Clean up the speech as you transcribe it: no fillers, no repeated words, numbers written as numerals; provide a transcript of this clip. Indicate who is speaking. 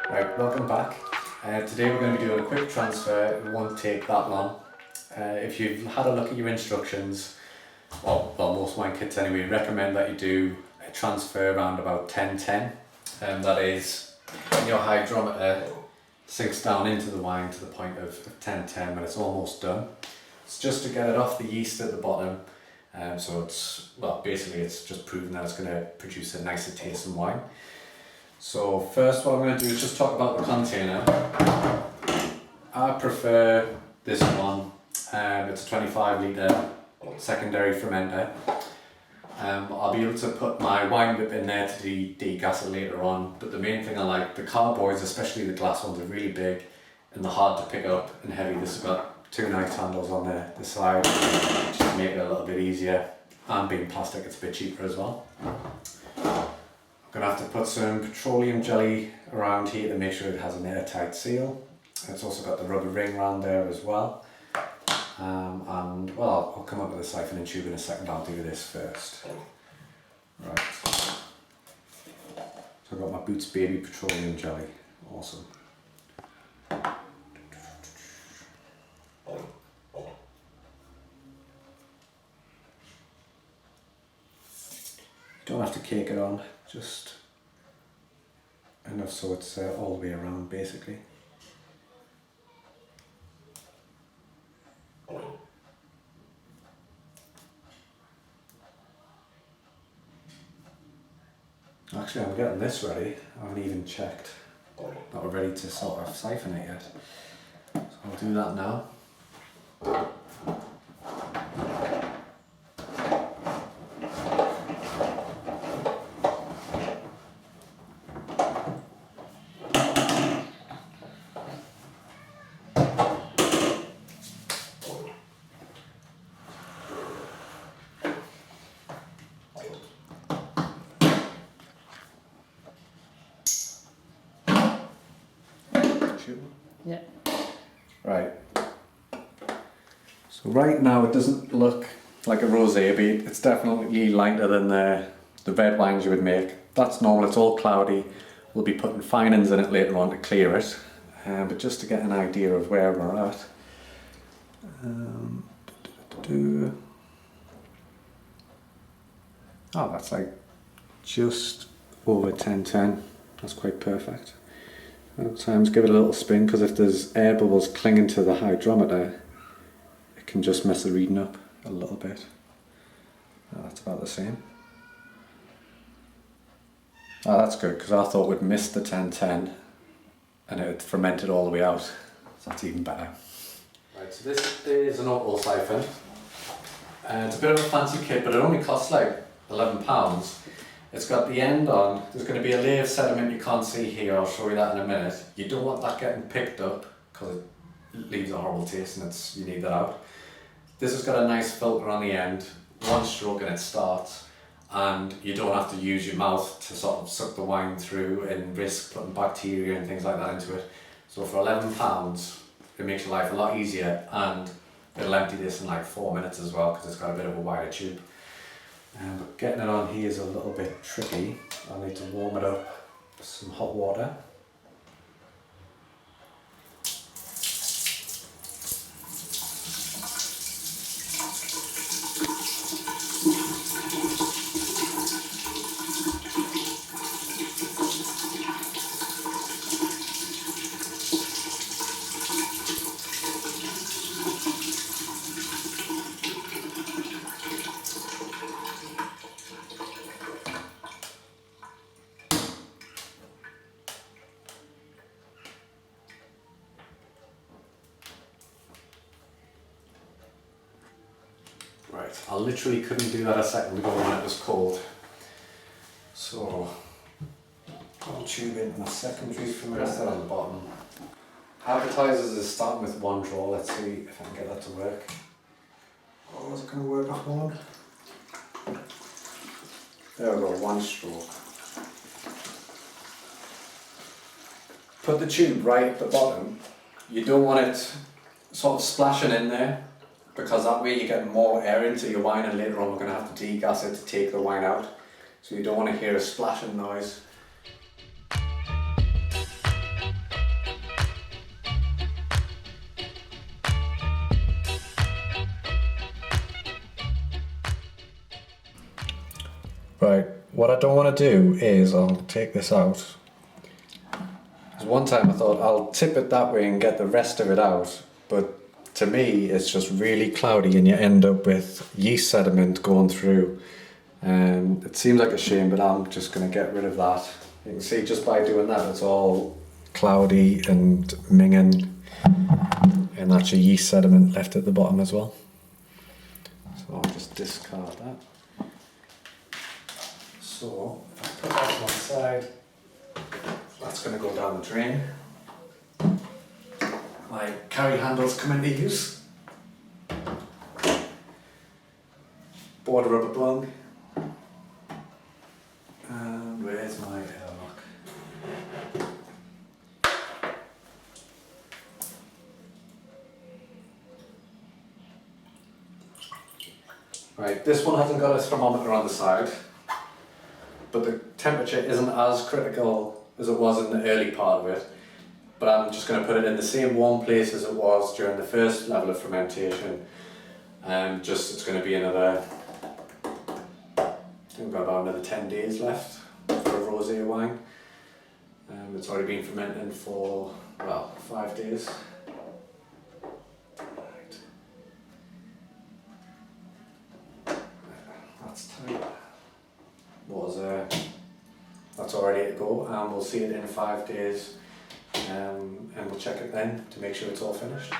Speaker 1: Right, welcome back. Today we're going to be doing a quick transfer. It won't take that long. If you've had a look at your instructions, well most wine kits anyway, recommend that you do a transfer around about 10-10. That is when your hydrometer sinks down into the wine to the point of 10-10 when it's almost done. It's just to get it off the yeast at the bottom. So it's, well, basically it's just proving that it's going to produce a nicer tasting wine. So first what I'm going to do is just talk about the container. I prefer this one. It's a 25 litre secondary fermenter. I'll be able to put my wine whip in there to degas it later on, but the main thing I like, the carboys, especially the glass ones, are really big and they're hard to pick up and heavy. This has got two nice handles on the side just to make it a little bit easier, and being plastic it's a bit cheaper as well. I'm going to have to put some petroleum jelly around here to make sure it has an airtight seal. It's also got the rubber ring around there as well. And well, I'll come up with a siphon and tube in a second. I'll do this first. Right. So I've got my Boots Baby petroleum jelly. Awesome. Don't have to cake it on, just enough so it's all the way around basically. Actually, I'm getting this ready. I haven't even checked that we're ready to sort of siphon it yet. So I'll do that now.
Speaker 2: Yeah.
Speaker 1: Right. So right now it doesn't look like a rosé, but it's definitely lighter than the red wines you would make. That's normal, it's all cloudy. We'll be putting finings in it later on to clear it. But just to get an idea of where we're at. Oh, that's like just over 10-10. That's quite perfect. Sometimes give it a little spin, because if there's air bubbles clinging to the hydrometer, it can just mess the reading up a little bit. Oh, that's about the same. Oh, that's good, because I thought we'd missed the 10-10 and it fermented all the way out. So that's even better. Right, so this is an auto siphon. It's a bit of a fancy kit, but it only costs like £11. It's got the end on. There's going to be a layer of sediment you can't see here. I'll show you that in a minute. You don't want that getting picked up because it leaves a horrible taste, and you need that out. This has got a nice filter on the end. One stroke and it starts, and you don't have to use your mouth to sort of suck the wine through and risk putting bacteria and things like that into it. So for £11, it makes your life a lot easier, and it'll empty this in like 4 minutes as well because it's got a bit of a wider tube. But getting it on here is a little bit tricky. I'll need to warm it up with some hot water. Right, I literally couldn't do that a second ago when it was cold. So I'll tube into my secondary fermenter on the bottom. Advertisers is starting with one draw. Let's see if I can get that to work. Oh, is it going to work off one? There we go, one stroke. Put the tube right at the bottom. You don't want it sort of splashing in there, because that way you get more air into your wine, and later on we're going to have to degas it to take the wine out. So you don't want to hear a splashing noise. Right, what I don't want to do is, I'll take this out. Because one time I thought I'll tip it that way and get the rest of it out, but to me it's just really cloudy and you end up with yeast sediment going through. It seems like a shame, but I'm just going to get rid of that. You can see just by doing that it's all cloudy and minging, and that's your yeast sediment left at the bottom as well. So I'll just discard that. So if I put that to one side, that's going to go down the drain. My carry handles come into use. Border rubber bung. And where's my airlock? Right, this one hasn't got a thermometer on the side, but the temperature isn't as critical as it was in the early part of it. But I'm just going to put it in the same warm place as it was during the first level of fermentation. It's going to be another, I think we've got about another 10 days left for a rosé wine. It's already been fermenting for, well, 5 days. That's tight. That's all ready to go, and we'll see it in 5 days, and we'll check it then to make sure it's all finished.